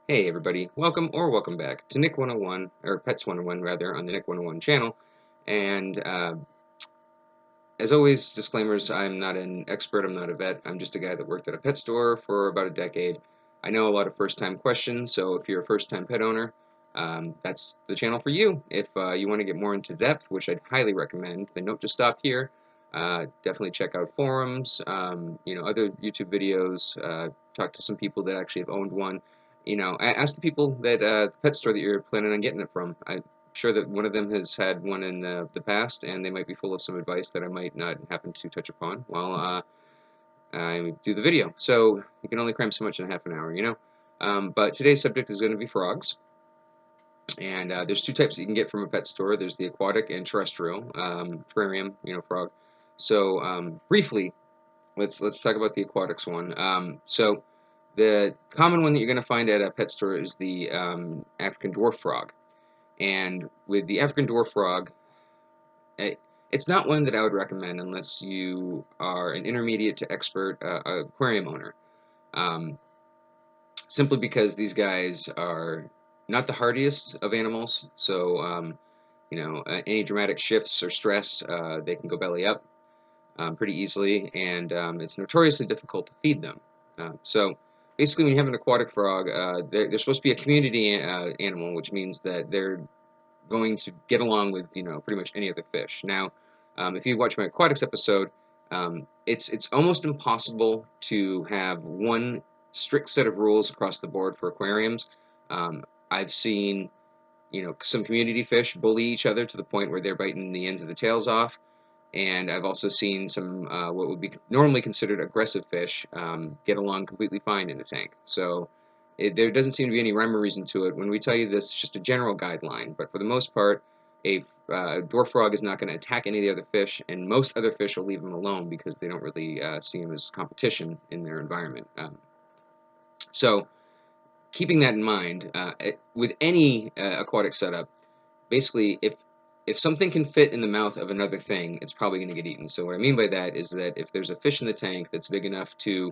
Hey everybody, welcome or welcome back to Nick 101, or Pets 101 rather, on the Nick 101 channel. And as always, disclaimers, I'm not an expert, I'm not a vet, I'm just a guy that worked at a pet store for about a decade. I know a lot of first-time questions, so if you're a first-time pet owner, that's the channel for you. If you want to get more into depth, which I'd highly recommend, then don't just stop here. Definitely check out forums, other YouTube videos, talk to some people that actually have owned one. Ask the people that the pet store that you're planning on getting it from. I'm sure that one of them has had one in the past, and they might be full of some advice that I might not happen to touch upon while I do the video. So you can only cram so much in half an hour. But today's subject is going to be frogs, and there's two types that you can get from a pet store. There's the aquatic and terrestrial aquarium, frog. So briefly, let's talk about the aquatics one. So the common one that you're going to find at a pet store is the African dwarf frog. And with the African dwarf frog, it's not one that I would recommend unless you are an intermediate to expert aquarium owner. Simply because these guys are not the hardiest of animals, so any dramatic shifts or stress, they can go belly up pretty easily, and it's notoriously difficult to feed them. So basically, when you have an aquatic frog, they're supposed to be a community animal, which means that they're going to get along with pretty much any other fish. Now, if you watch my aquatics episode, it's almost impossible to have one strict set of rules across the board for aquariums. I've seen some community fish bully each other to the point where they're biting the ends of the tails off. And I've also seen some what would be normally considered aggressive fish get along completely fine in a tank. So there doesn't seem to be any rhyme or reason to it. When we tell you this, it's just a general guideline. But for the most part, a dwarf frog is not going to attack any of the other fish, and most other fish will leave them alone because they don't really see them as competition in their environment. So keeping that in mind, with any aquatic setup, basically, if something can fit in the mouth of another thing, it's probably going to get eaten. So what I mean by that is that if there's a fish in the tank that's big enough to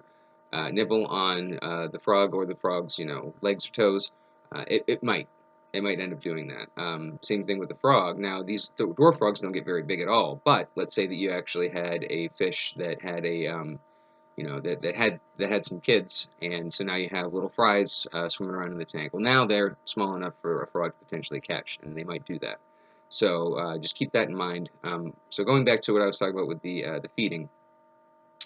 nibble on the frog or the frog's, legs or toes, it might end up doing that. Same thing with the frog. Now, these dwarf frogs don't get very big at all, but let's say that you actually had a fish that had a that had some kids, and so now you have little fries swimming around in the tank. Well, now they're small enough for a frog to potentially catch, and they might do that. So just keep that in mind. So going back to what I was talking about with the feeding,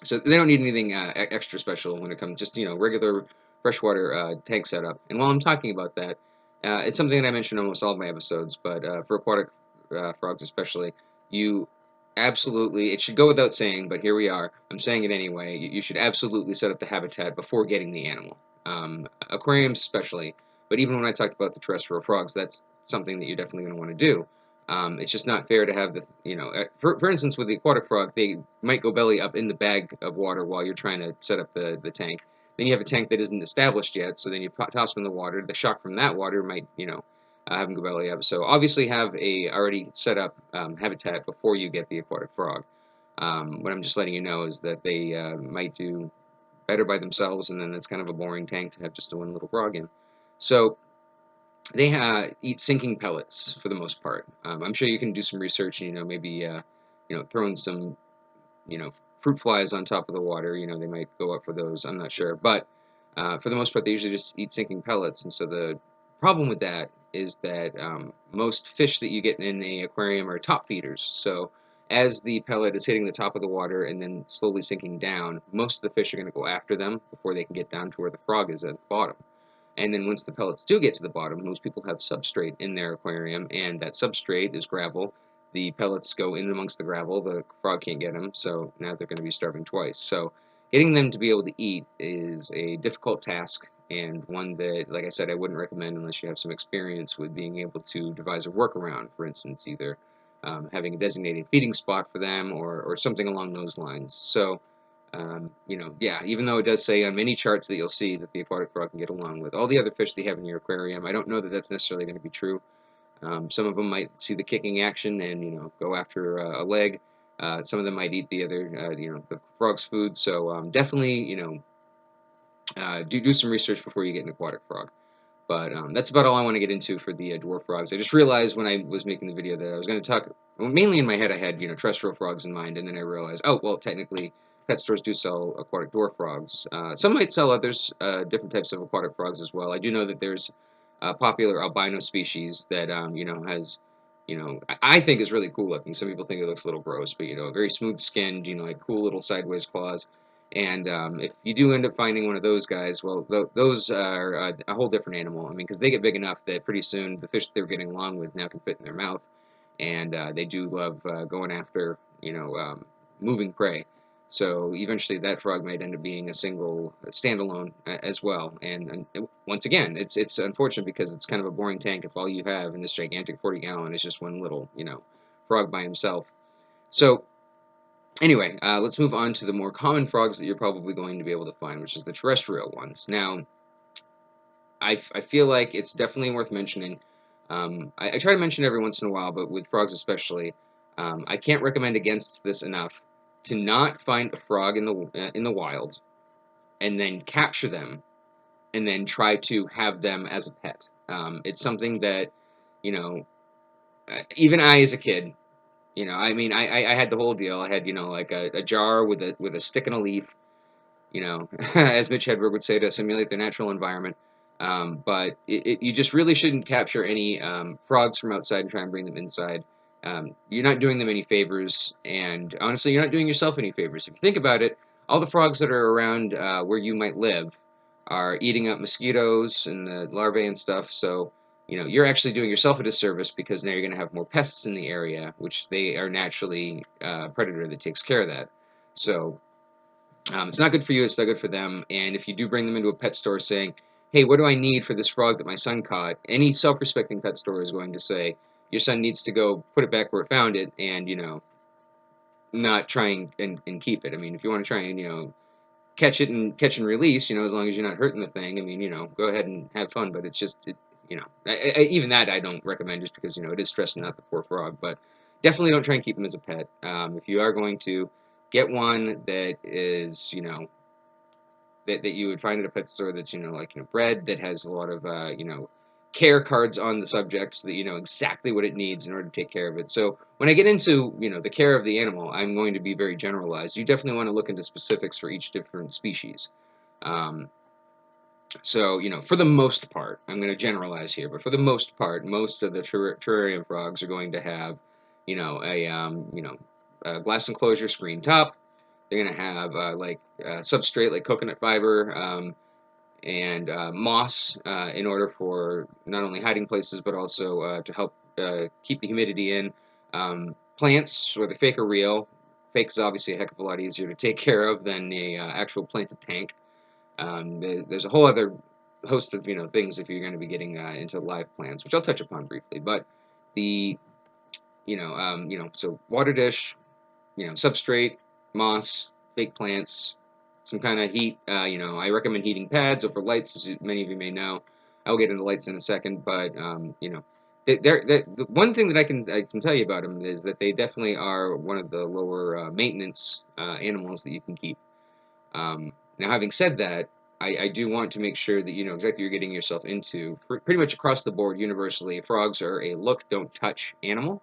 so they don't need anything extra special when it comes just regular freshwater tank setup. And while I'm talking about that, it's something that I mention in almost all of my episodes, but for aquatic frogs especially, you absolutely, it should go without saying, but here we are, I'm saying it anyway, you should absolutely set up the habitat before getting the animal. Aquariums especially, but even when I talked about the terrestrial frogs, that's something that you're definitely going to want to do. It's just not fair to have for instance, with the aquatic frog, they might go belly up in the bag of water while you're trying to set up the tank. Then you have a tank that isn't established yet, so then you toss them in the water. The shock from that water might, have them go belly up. So obviously have a already set up habitat before you get the aquatic frog. What I'm just letting you know is that they might do better by themselves, and then it's kind of a boring tank to have just one little frog in. So they eat sinking pellets for the most part. I'm sure you can do some research, maybe throwing some, fruit flies on top of the water. They might go up for those. I'm not sure, but for the most part, they usually just eat sinking pellets. And so the problem with that is that most fish that you get in an aquarium are top feeders. So as the pellet is hitting the top of the water and then slowly sinking down, most of the fish are going to go after them before they can get down to where the frog is at the bottom. And then once the pellets do get to the bottom, most people have substrate in their aquarium, and that substrate is gravel. The pellets go in amongst the gravel, the frog can't get them, so now they're going to be starving twice. So getting them to be able to eat is a difficult task, and one that, like I said, I wouldn't recommend unless you have some experience with being able to devise a workaround. For instance, either having a designated feeding spot for them or something along those lines. So yeah, even though it does say on many charts that you'll see that the aquatic frog can get along with all the other fish that you have in your aquarium, I don't know that that's necessarily going to be true. Some of them might see the kicking action and, go after a leg. Some of them might eat the other, the frog's food. So definitely, do some research before you get an aquatic frog. But that's about all I want to get into for the dwarf frogs. I just realized when I was making the video that I was going to talk, well, mainly in my head I had, terrestrial frogs in mind, and then I realized, oh, well, technically pet stores do sell aquatic dwarf frogs. Some might sell others, different types of aquatic frogs as well. I do know that there's a popular albino species that, has, I think is really cool looking. Some people think it looks a little gross, but, very smooth skinned, like cool little sideways claws. And if you do end up finding one of those guys, well, those are a whole different animal. I mean, because they get big enough that pretty soon the fish they're getting along with now can fit in their mouth, and they do love going after, moving prey. So eventually that frog might end up being a single, standalone as well. And once again, it's unfortunate because it's kind of a boring tank if all you have in this gigantic 40-gallon is just one little, frog by himself. So anyway, let's move on to the more common frogs that you're probably going to be able to find, which is the terrestrial ones. Now, I feel like it's definitely worth mentioning. I try to mention it every once in a while, but with frogs especially, I can't recommend against this enough to not find a frog in the wild and then capture them and then try to have them as a pet. It's something that, even I as a kid, I mean, I had the whole deal. I had, like a jar with a stick and a leaf, as Mitch Hedberg would say, to simulate their natural environment. But you just really shouldn't capture any frogs from outside and try and bring them inside. You're not doing them any favors, and honestly, you're not doing yourself any favors. If you think about it, all the frogs that are around where you might live are eating up mosquitoes and the larvae and stuff, so you're actually doing yourself a disservice because now you're going to have more pests in the area, which they are naturally a predator that takes care of that. So it's not good for you, it's not good for them, and if you do bring them into a pet store saying, hey, what do I need for this frog that my son caught, any self-respecting pet store is going to say, your son needs to go put it back where it found it and, not try and keep it. I mean, if you want to try and, catch and release, as long as you're not hurting the thing, I mean, go ahead and have fun, but it's just, even that I don't recommend just because, it is stressing out the poor frog, but definitely don't try and keep them as a pet. If you are going to get one that is, that you would find at a pet store that's, like, bred, that has a lot of, care cards on the subject so that you know exactly what it needs in order to take care of it. So when I get into, the care of the animal, I'm going to be very generalized. You definitely want to look into specifics for each different species. So, for the most part, I'm going to generalize here, but for the most part, most of the terrarium frogs are going to have, a glass enclosure screen top. They're going to have substrate like coconut fiber and moss in order for not only hiding places but also to help keep the humidity in. Plants, whether fake or real. Fake is obviously a heck of a lot easier to take care of than a actual planted tank. There's a whole other host of things if you're going to be getting into live plants, which I'll touch upon briefly. But the so water dish, substrate, moss, fake plants, some kind of heat. I recommend heating pads over lights, as many of you may know. I'll get into lights in a second, but the one thing that I can tell you about them is that they definitely are one of the lower maintenance animals that you can keep. Now, having said that, I do want to make sure that you know exactly what you're getting yourself into. Pretty much across the board, universally, frogs are a look, don't touch animal.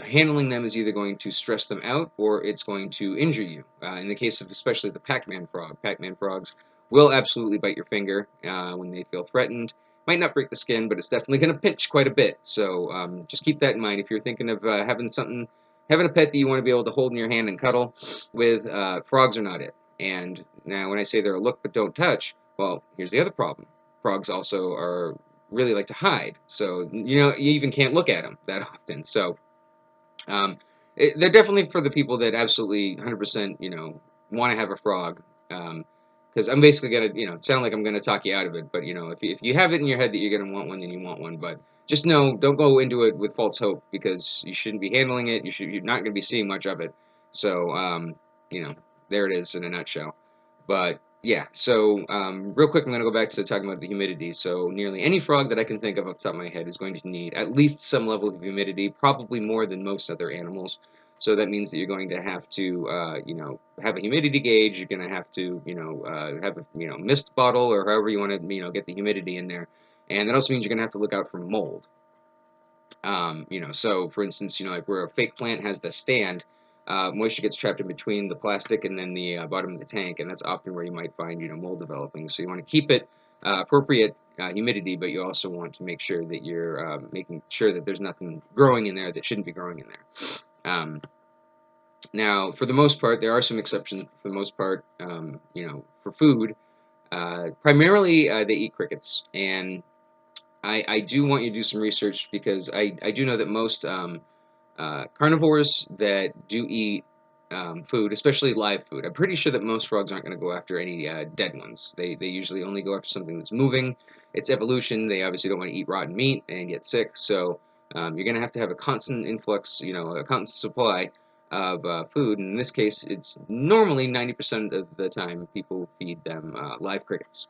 Handling them is either going to stress them out or it's going to injure you. In the case of especially the Pac-Man frog, Pac-Man frogs will absolutely bite your finger when they feel threatened. Might not break the skin, but it's definitely going to pinch quite a bit. So just keep that in mind if you're thinking of having a pet that you want to be able to hold in your hand and cuddle with. Frogs are not it. And now when I say they're a look but don't touch, well, here's the other problem. Frogs also really like to hide. So, you even can't look at them that often. So they're definitely for the people that absolutely 100%, want to have a frog. Because I'm basically going to, sound like I'm going to talk you out of it. But, if you have it in your head that you're going to want one, then you want one. But just know, don't go into it with false hope because you shouldn't be handling it. You're not going to be seeing much of it. So, there it is in a nutshell. But yeah, so real quick, I'm going to go back to talking about the humidity. So nearly any frog that I can think of off the top of my head is going to need at least some level of humidity, probably more than most other animals. So that means that you're going to have to, have a humidity gauge. You're going to have to, have a, mist bottle or however you want to, get the humidity in there. And that also means you're going to have to look out for mold. So for instance, like where a fake plant has the stand, moisture gets trapped in between the plastic and then the bottom of the tank, and that's often where you might find, mold developing. So you want to keep it appropriate humidity, but you also want to make sure that you're making sure that there's nothing growing in there that shouldn't be growing in there. Now, for the most part, there are some exceptions. For the most part, for food, primarily they eat crickets, and I do want you to do some research because I do know that most carnivores that do eat food, especially live food, I'm pretty sure that most frogs aren't going to go after any dead ones. They usually only go after something that's moving. It's evolution. They obviously don't want to eat rotten meat and get sick, so you're going to have a constant influx, a constant supply of food. And in this case, it's normally 90% of the time people feed them live crickets.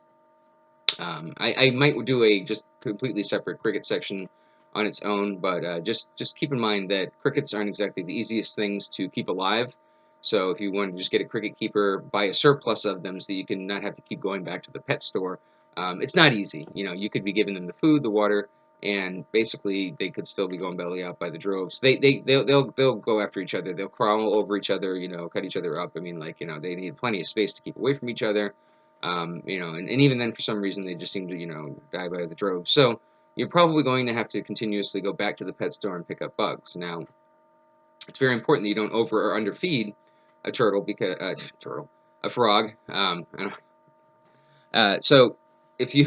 I might do a just completely separate cricket section on its own, but just keep in mind that crickets aren't exactly the easiest things to keep alive. So if you want to just get a cricket keeper, buy a surplus of them so you can not have to keep going back to the pet store. It's not easy. You could be giving them the food, the water, and basically they could still be going belly up by the droves. They'll go after each other. They'll crawl over each other. Cut each other up. I mean, they need plenty of space to keep away from each other. And even then, for some reason, they just seem to, die by the drove. So you're probably going to have to continuously go back to the pet store and pick up bugs. Now, it's very important that you don't over or underfeed a turtle because a frog. So if you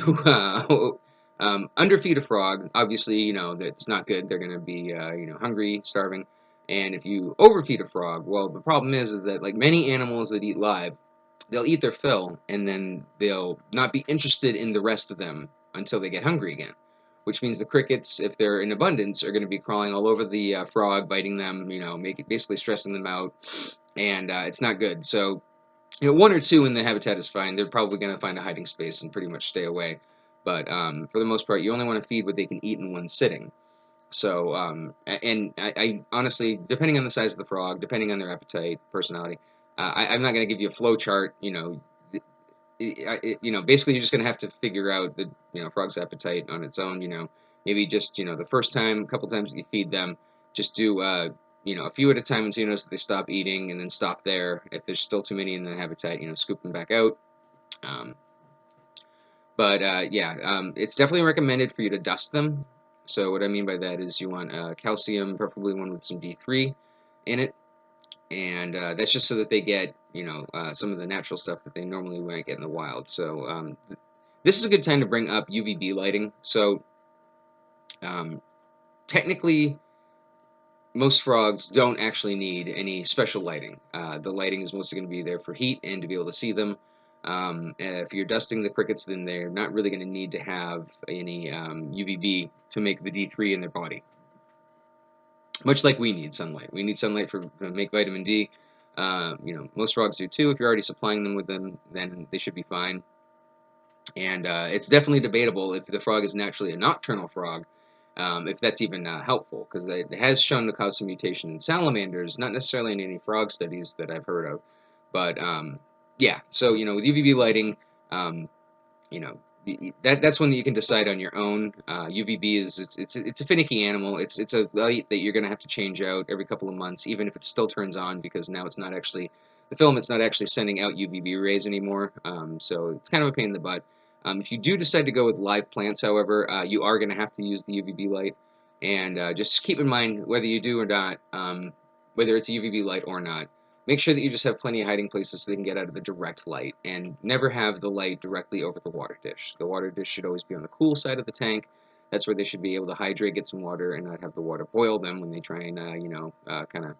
underfeed a frog, obviously, that's not good. They're going to be, hungry, starving. And if you overfeed a frog, well, the problem is that like many animals that eat live, they'll eat their fill and then they'll not be interested in the rest of them until they get hungry again. Which means the crickets, if they're in abundance, are going to be crawling all over the frog, biting them, basically stressing them out, and it's not good. So, one or two in the habitat is fine. They're probably going to find a hiding space and pretty much stay away. But for the most part, you only want to feed what they can eat in one sitting. So, and I honestly, depending on the size of the frog, depending on their appetite, personality, I'm not going to give you a flow chart. Basically you're just going to have to figure out the frog's appetite on its own. Maybe just the first time, a couple times that you feed them, just do a few at a time until you notice that they stop eating, and then stop there. If there's still too many in the habitat, scoop them back out. Um, it's definitely recommended for you to dust them. So what I mean by that is you want calcium, preferably one with some D3 in it, and that's just so that they get some of the natural stuff that they normally won't get in the wild. So this is a good time to bring up UVB lighting. So technically, most frogs don't actually need any special lighting. The lighting is mostly going to be there for heat and to be able to see them. If you're dusting the crickets, then they're not really going to need to have any UVB to make the D3 in their body. Much like we need sunlight. We need sunlight to make vitamin D. Most frogs do too. If you're already supplying them with them, then they should be fine. And it's definitely debatable if the frog is naturally a nocturnal frog, if that's even helpful, because it has shown to cause some mutation in salamanders, not necessarily in any frog studies that I've heard of. But yeah, so with UVB lighting, that's one that you can decide on your own. UVB it's a finicky animal. It's a light that you're going to have to change out every couple of months, even if it still turns on, because now it's not actually the filament's not actually sending out UVB rays anymore. So it's kind of a pain in the butt. If you do decide to go with live plants, however, you are going to have to use the UVB light, and just keep in mind whether you do or not, whether it's a UVB light or not. Make sure that you just have plenty of hiding places so they can get out of the direct light, and never have the light directly over the water dish. The water dish should always be on the cool side of the tank. That's where they should be able to hydrate, get some water, and not have the water boil them when they try and, kind of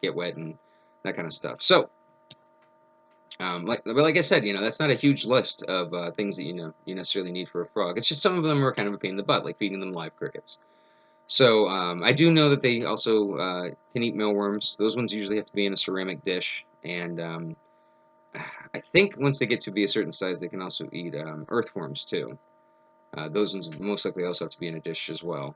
get wet and that kind of stuff. So, like I said, that's not a huge list of things that you necessarily need for a frog. It's just some of them are kind of a pain in the butt, like feeding them live crickets. So I do know that they also can eat mealworms. Those ones usually have to be in a ceramic dish, and I think once they get to be a certain size, they can also eat earthworms too. Those ones most likely also have to be in a dish as well.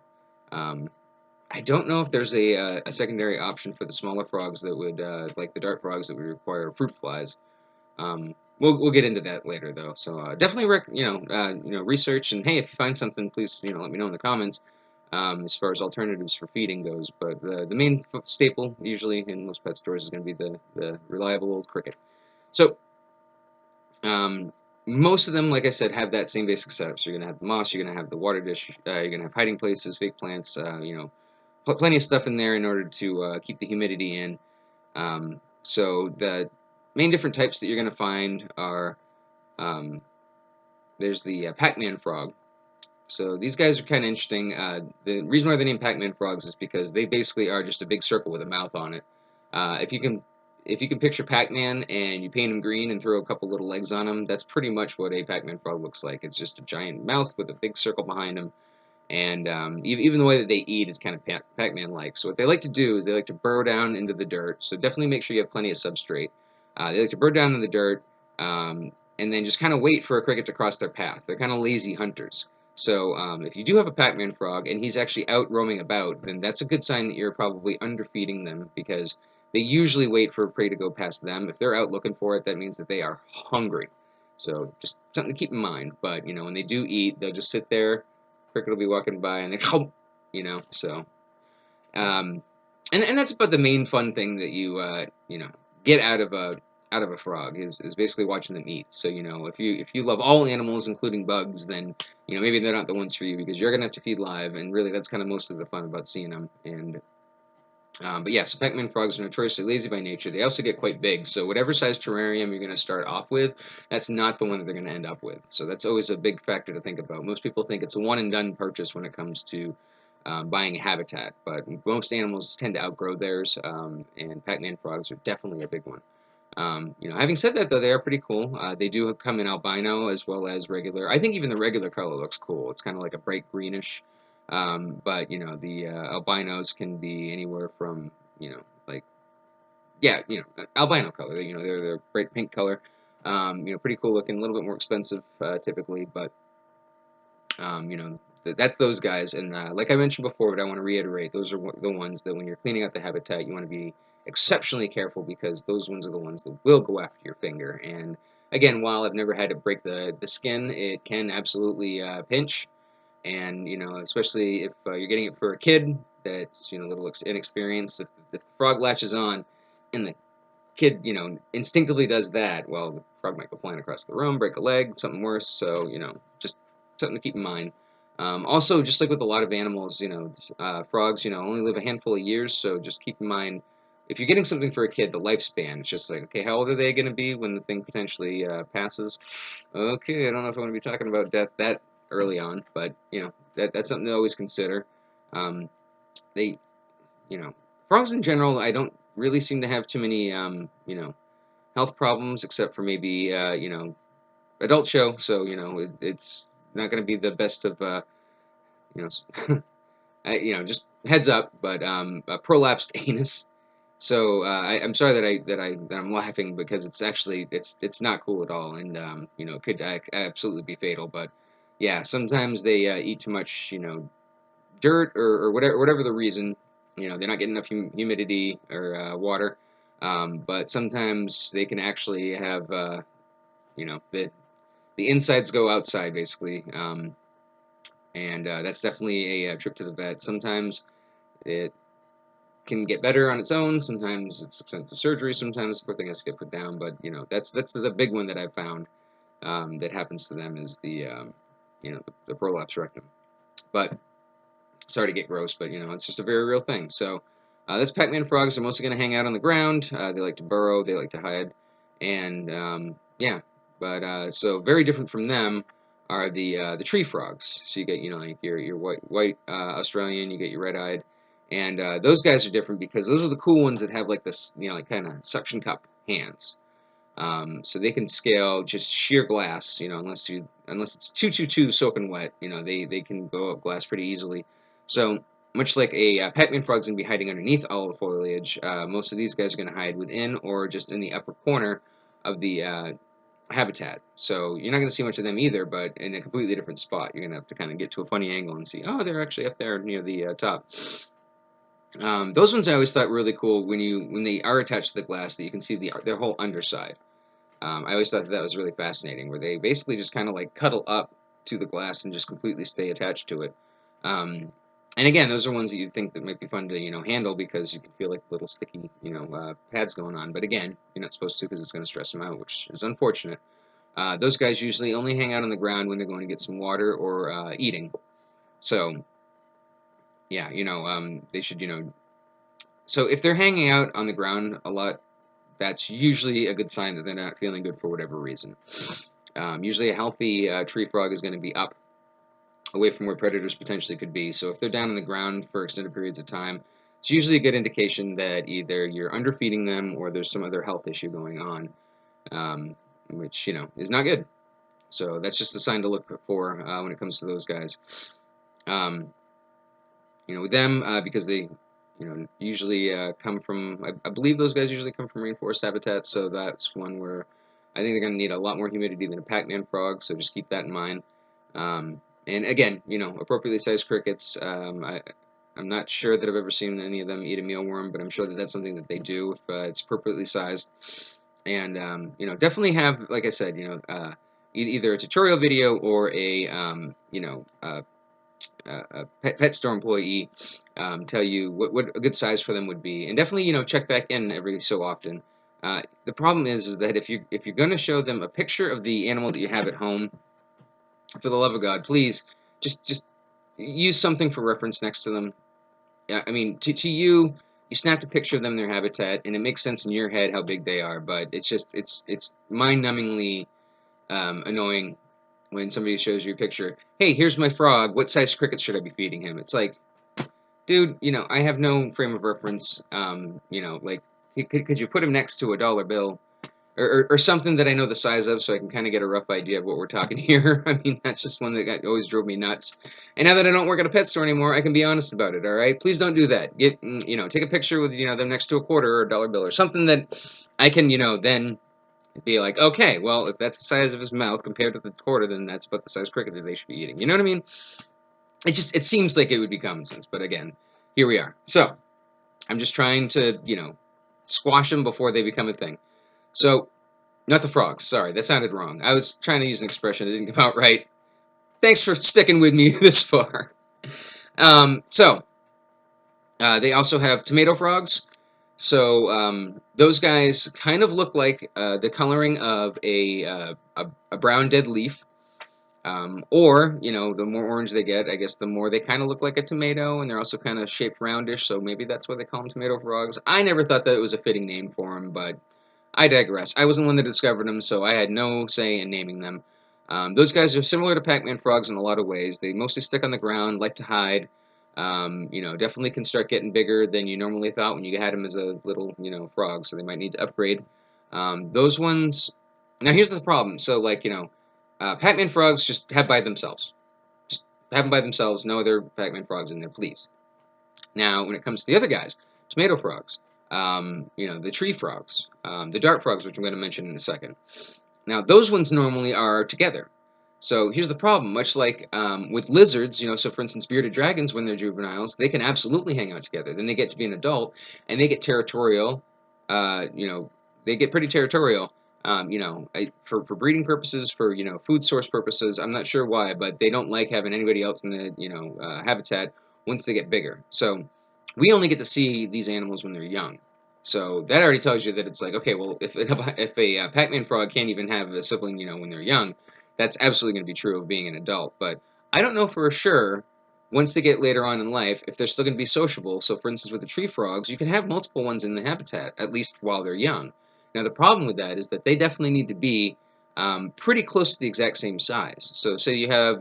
I don't know if there's a secondary option for the smaller frogs that would, like the dart frogs that would require fruit flies. We'll get into that later though. So definitely research, and hey, if you find something, please let me know in the comments. As far as alternatives for feeding goes, but the main staple usually in most pet stores is going to be the reliable old cricket. So most of them, like I said, have that same basic setup. So you're going to have the moss, you're going to have the water dish, you're going to have hiding places, fake plants, plenty of stuff in there in order to keep the humidity in. So the main different types that you're going to find are there's the Pac-Man frog. So these guys are kind of interesting. The reason why they're named Pac-Man frogs is because they basically are just a big circle with a mouth on it. If you can picture Pac-Man and you paint him green and throw a couple little legs on him, that's pretty much what a Pac-Man frog looks like. It's just a giant mouth with a big circle behind him. And even the way that they eat is kind of Pac-Man-like. So what they like to do is they like to burrow down into the dirt. So definitely make sure you have plenty of substrate. They like to burrow down in the dirt and then just kind of wait for a cricket to cross their path. They're kind of lazy hunters. So if you do have a Pac-Man frog and he's actually out roaming about, then that's a good sign that you're probably underfeeding them, because they usually wait for prey to go past them. If they're out looking for it, that means that they are hungry. So just something to keep in mind. But when they do eat, they'll just sit there. Cricket will be walking by and they so and that's about the main fun thing that you get out of a frog is basically watching them eat. So if you love all animals including bugs, then maybe they're not the ones for you, because you're gonna have to feed live, and really that's kind of most of the fun about seeing them. And but yeah, so Pac-Man frogs are notoriously lazy by nature. They also get quite big, so whatever size terrarium you're going to start off with, that's not the one that they're going to end up with. So that's always a big factor to think about. Most people think it's a one-and-done purchase when it comes to buying a habitat, but most animals tend to outgrow theirs, and Pac-Man frogs are definitely a big one. Having said that, though, they are pretty cool. They do come in albino as well as regular. I think even the regular color looks cool. It's kind of like a bright greenish. But the albinos can be anywhere from like albino color. They're bright pink color. Pretty cool looking. A little bit more expensive typically, but that's those guys. And like I mentioned before, but I want to reiterate, those are the ones that when you're cleaning out the habitat, you want to be exceptionally careful, because those ones are the ones that will go after your finger. And again, while I've never had to break the skin, it can absolutely pinch. And especially if you're getting it for a kid that's a little inexperienced, if the frog latches on and the kid instinctively does that, well, the frog might go flying across the room, break a leg, something worse. So just something to keep in mind. Also, just like with a lot of animals, frogs only live a handful of years, so just keep in mind, if you're getting something for a kid, the lifespan, it's just like, okay, how old are they going to be when the thing potentially passes? Okay, I don't know if I want to be talking about death that early on, but that's something to always consider. They, frogs in general, I don't really seem to have too many, health problems, except for maybe, adult show. So it's not going to be the best of, you know, just heads up. But a prolapsed anus. So I'm sorry that I'm laughing, because it's actually it's not cool at all, and it could absolutely be fatal. But yeah, sometimes they eat too much, dirt or whatever the reason. They're not getting enough humidity or water. But sometimes they can actually have the insides go outside basically, and that's definitely a trip to the vet. Sometimes it can get better on its own. Sometimes it's expensive surgery. Sometimes the thing has to get put down. But that's the big one that I've found that happens to them is the prolapse rectum. But sorry to get gross, but it's just a very real thing. So that's Pac-Man frogs. They're mostly going to hang out on the ground. They like to burrow. They like to hide, and yeah. But so very different from them are the tree frogs. So you get like your white Australian. You get your red-eyed. And those guys are different, because those are the cool ones that have like this, like kind of suction cup hands. So they can scale just sheer glass, unless it's too soaking wet, they can go up glass pretty easily. So much like a Pac-Man frog's gonna be hiding underneath all the foliage, most of these guys are gonna hide within or just in the upper corner of the habitat. So you're not gonna see much of them either, but in a completely different spot. You're gonna have to kind of get to a funny angle and see, oh, they're actually up there near the top. Those ones I always thought were really cool when they are attached to the glass, that you can see their whole underside. I always thought that was really fascinating, where they basically just kind of like cuddle up to the glass and just completely stay attached to it. And again, those are ones that you'd think that might be fun to handle, because you can feel like little sticky pads going on. But again, you're not supposed to, because it's going to stress them out, which is unfortunate. Those guys usually only hang out on the ground when they're going to get some water or eating. So yeah, they should So if they're hanging out on the ground a lot, that's usually a good sign that they're not feeling good for whatever reason. Usually a healthy tree frog is going to be up, away from where predators potentially could be. So if they're down on the ground for extended periods of time, it's usually a good indication that either you're underfeeding them or there's some other health issue going on, which is not good. So that's just a sign to look for when it comes to those guys. With them, because they usually come from, I believe those guys usually come from rainforest habitats, so that's one where I think they're going to need a lot more humidity than a Pac-Man frog, so just keep that in mind. And again, appropriately sized crickets, I'm not sure that I've ever seen any of them eat a mealworm, but I'm sure that that's something that they do if it's appropriately sized. And, definitely have, like I said, either a tutorial video or a pet store employee tell you what a good size for them would be, and definitely check back in every so often. The problem is that if you're going to show them a picture of the animal that you have at home, for the love of God, please just use something for reference next to them. I mean, to you snapped a picture of them in their habitat, and it makes sense in your head how big they are, but it's mind-numbingly annoying when somebody shows you a picture. Hey, here's my frog. What size crickets should I be feeding him? It's like, dude, I have no frame of reference. Like, could you put him next to a dollar bill or something that I know the size of, so I can kind of get a rough idea of what we're talking here? I mean, that's just one that always drove me nuts. And now that I don't work at a pet store anymore, I can be honest about it. All right, please don't do that. Take a picture with them next to a quarter or a dollar bill or something that I can then be like, okay, well, if that's the size of his mouth compared to the quarter, then that's about the size cricket that they should be eating. You know what I mean? It seems like it would be common sense, but again, here we are. So I'm just trying to squash them before they become a thing. So not the frogs. Sorry, that sounded wrong. I was trying to use an expression that didn't come out right. Thanks for sticking with me this far. They also have tomato frogs. So those guys kind of look like the coloring of a brown dead leaf. Or, the more orange they get, I guess the more they kind of look like a tomato, and they're also kind of shaped roundish, so maybe that's why they call them tomato frogs. I never thought that it was a fitting name for them, but I digress. I wasn't the one that discovered them, so I had no say in naming them. Those guys are similar to Pac-Man frogs in a lot of ways. They mostly stick on the ground, like to hide. Definitely can start getting bigger than you normally thought when you had them as a little, frog, so they might need to upgrade. Those ones... Now, here's the problem. So, like, Pac-Man frogs just have by themselves. Just have them by themselves. No other Pac-Man frogs in there, please. Now, when it comes to the other guys, tomato frogs, the tree frogs, the dart frogs, which I'm going to mention in a second. Now, those ones normally are together. So here's the problem. Much like with lizards, so for instance, bearded dragons, when they're juveniles, they can absolutely hang out together. Then they get to be an adult, and they get territorial. They get pretty territorial. For breeding purposes, for food source purposes, I'm not sure why, but they don't like having anybody else in the habitat once they get bigger. So we only get to see these animals when they're young. So that already tells you that it's like, okay, well, if a Pac-Man frog can't even have a sibling, when they're young, that's absolutely going to be true of being an adult. But I don't know for sure, once they get later on in life, if they're still going to be sociable. So for instance, with the tree frogs, you can have multiple ones in the habitat, at least while they're young. Now, the problem with that is that they definitely need to be pretty close to the exact same size. So say you have,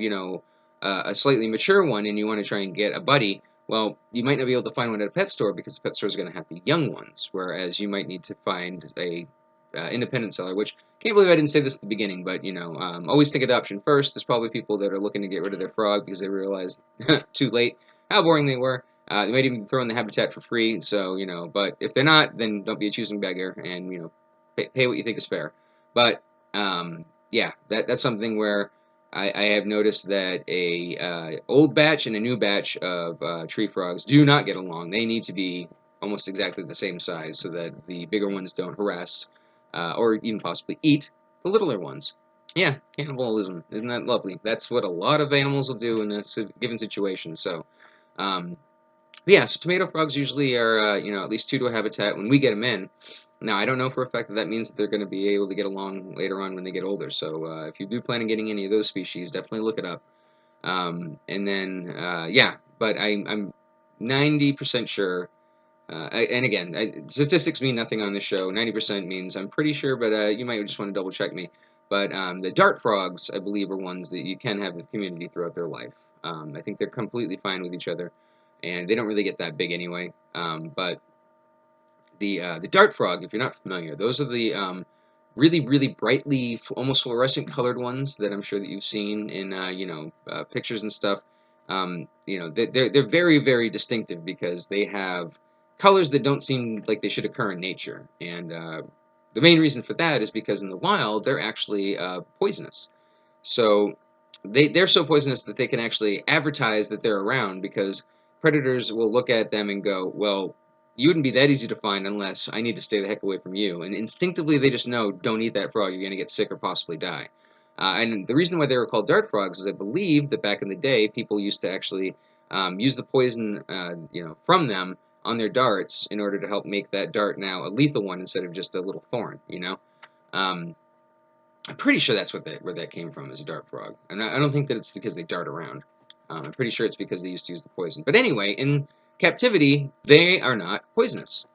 a slightly mature one and you want to try and get a buddy, well, you might not be able to find one at a pet store because the pet store is going to have the young ones, whereas you might need to find a independent seller, which, can't believe I didn't say this at the beginning, but, always think adoption first. There's probably people that are looking to get rid of their frog because they realized too late how boring they were. They might even throw in the habitat for free, so, but if they're not, then don't be a choosing beggar, and, pay what you think is fair. But, yeah, that's something where I have noticed that a old batch and a new batch of tree frogs do not get along. They need to be almost exactly the same size so that the bigger ones don't harass or even possibly eat the littler ones. Yeah, cannibalism. Isn't that lovely? That's what a lot of animals will do in a given situation. So, um, yeah, so tomato frogs usually are, at least two to a habitat when we get them in. Now, I don't know for a fact that that means that they're going to be able to get along later on when they get older. So, if you do plan on getting any of those species, definitely look it up. And then, yeah, but I'm 90% sure. And again, statistics mean nothing on this show. 90% means I'm pretty sure, but you might just want to double check me. But the dart frogs, I believe, are ones that you can have in the community throughout their life. I think they're completely fine with each other, and they don't really get that big anyway. But the dart frog, if you're not familiar, those are the really really brightly, almost fluorescent colored ones that I'm sure that you've seen in pictures and stuff. They're very very distinctive because they have colors that don't seem like they should occur in nature, and the main reason for that is because in the wild they're actually poisonous. So they're so poisonous that they can actually advertise that they're around because predators will look at them and go, well, you wouldn't be that easy to find unless I need to stay the heck away from you. And instinctively they just know, don't eat that frog, you're going to get sick or possibly die. And the reason why they were called dart frogs is I believe that back in the day people used to actually use the poison from them on their darts in order to help make that dart now a lethal one instead of just a little thorn. Um, I'm pretty sure that's where that came from, as a dart frog. And I don't think that it's because they dart around. I'm pretty sure it's because they used to use the poison. But anyway, in captivity, they are not poisonous.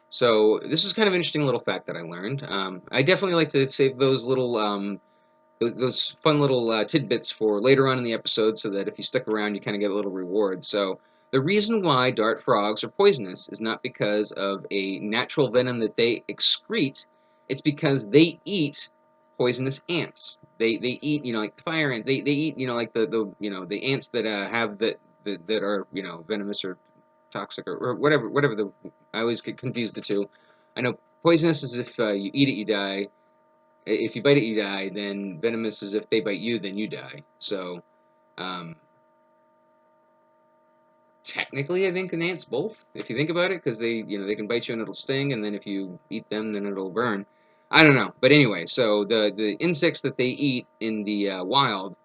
So this is kind of an interesting little fact that I learned. I definitely like to save those little those fun little tidbits for later on in the episode, so that if you stick around, you kind of get a little reward. So the reason why dart frogs are poisonous is not because of a natural venom that they excrete. It's because they eat poisonous ants. They eat like the fire ant. They eat like the ants that have that are venomous or toxic or whatever the I always get confused the two. I know poisonous is if you eat it you die. If you bite it, you die. Then venomous is if they bite you, then you die. So, um, technically, I think an ant's both. If you think about it, because they can bite you and it'll sting, and then if you eat them, then it'll burn. I don't know, but anyway, so the insects that they eat in the wild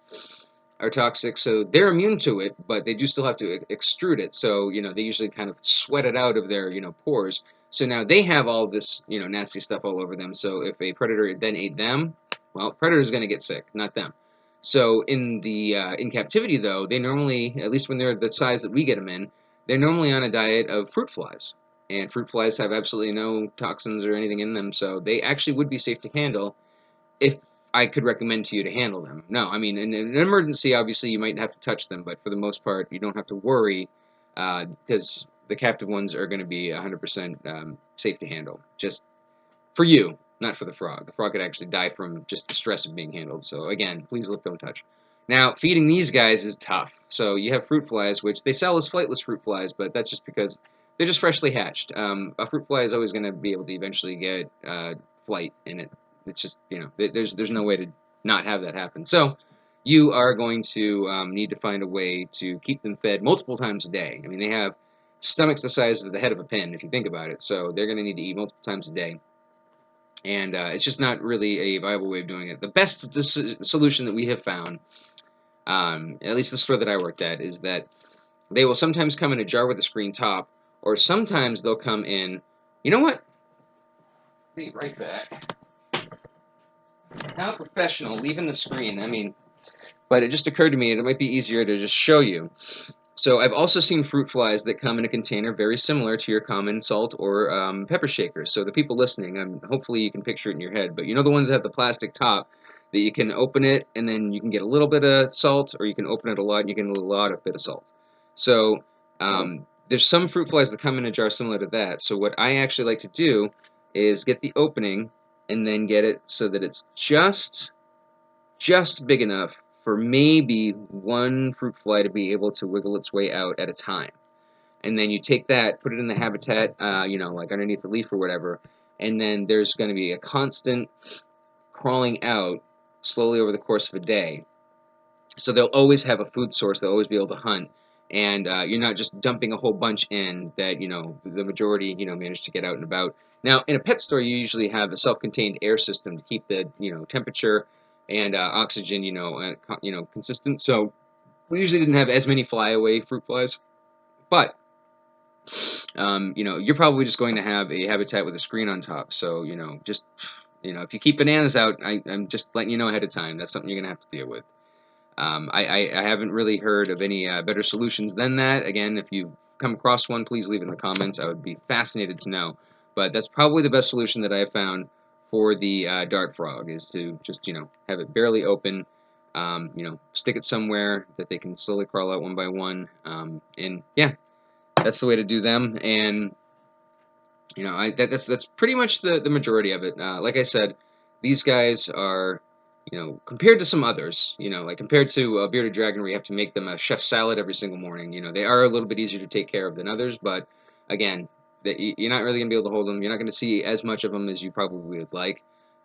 are toxic, so they're immune to it, but they do still have to extrude it. So they usually kind of sweat it out of their pores. So now they have all this nasty stuff all over them. So if a predator then ate them, well, predator's going to get sick, not them. So in captivity though, they normally, at least when they're the size that we get them in, they're normally on a diet of fruit flies. And fruit flies have absolutely no toxins or anything in them, so they actually would be safe to handle if I could recommend to you to handle them. No, I mean, in an emergency, obviously, you might have to touch them, but for the most part, you don't have to worry because the captive ones are going to be 100% safe to handle. Just for you, not for the frog. The frog could actually die from just the stress of being handled. So, again, please look, don't touch. Now, feeding these guys is tough. So, you have fruit flies, which they sell as flightless fruit flies, but that's just because they're just freshly hatched. A fruit fly is always going to be able to eventually get flight in it. It's just, there's no way to not have that happen. So you are going to need to find a way to keep them fed multiple times a day. I mean, they have stomachs the size of the head of a pin, if you think about it. So they're going to need to eat multiple times a day. And it's just not really a viable way of doing it. The best solution that we have found, at least the store that I worked at, is that they will sometimes come in a jar with a screen top, or sometimes they'll come in, you know what? Be right back. How professional, leaving the screen. I mean, but it just occurred to me it might be easier to just show you. So I've also seen fruit flies that come in a container very similar to your common salt or pepper shakers. So the people listening, hopefully you can picture it in your head, but you know the ones that have the plastic top that you can open it and then you can get a little bit of salt, or you can open it a lot and you get a lot of bit of salt. So there's some fruit flies that come in a jar similar to that. So what I actually like to do is get the opening and then get it so that it's just big enough for maybe one fruit fly to be able to wiggle its way out at a time. And then you take that, put it in the habitat, like underneath the leaf or whatever, and then there's going to be a constant crawling out slowly over the course of a day. So they'll always have a food source. They'll always be able to hunt, and you're not just dumping a whole bunch in that the majority manage to get out and about. Now, in a pet store, you usually have a self-contained air system to keep the temperature and oxygen consistent. So we usually didn't have as many flyaway fruit flies, but you're probably just going to have a habitat with a screen on top. So just if you keep bananas out, I'm just letting you know ahead of time. That's something you're gonna have to deal with. I haven't really heard of any better solutions than that. Again, if you've come across one, please leave it in the comments. I would be fascinated to know. But that's probably the best solution that I have found for the dart frog, is to just have it barely open, stick it somewhere that they can slowly crawl out one by one, and yeah, that's the way to do them. And that's pretty much the majority of it. Like I said, these guys are, compared to some others, like compared to a bearded dragon where you have to make them a chef salad every single morning. They are a little bit easier to take care of than others, but again, you're not really gonna be able to hold them. You're not gonna see as much of them as you probably would like.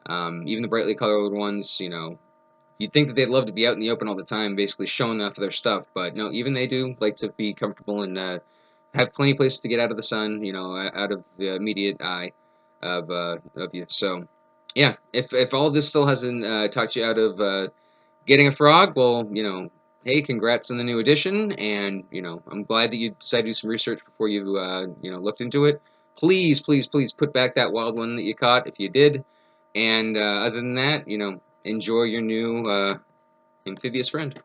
Even the brightly colored ones, you'd think that they'd love to be out in the open all the time, basically showing off their stuff, but no, even they do like to be comfortable and have plenty of places to get out of the sun, out of the immediate eye of you. So, yeah, if all of this still hasn't talked you out of getting a frog, well, hey, congrats on the new edition, and I'm glad that you decided to do some research before you looked into it. Please, please, please put back that wild one that you caught if you did, and other than that, enjoy your new amphibious friend.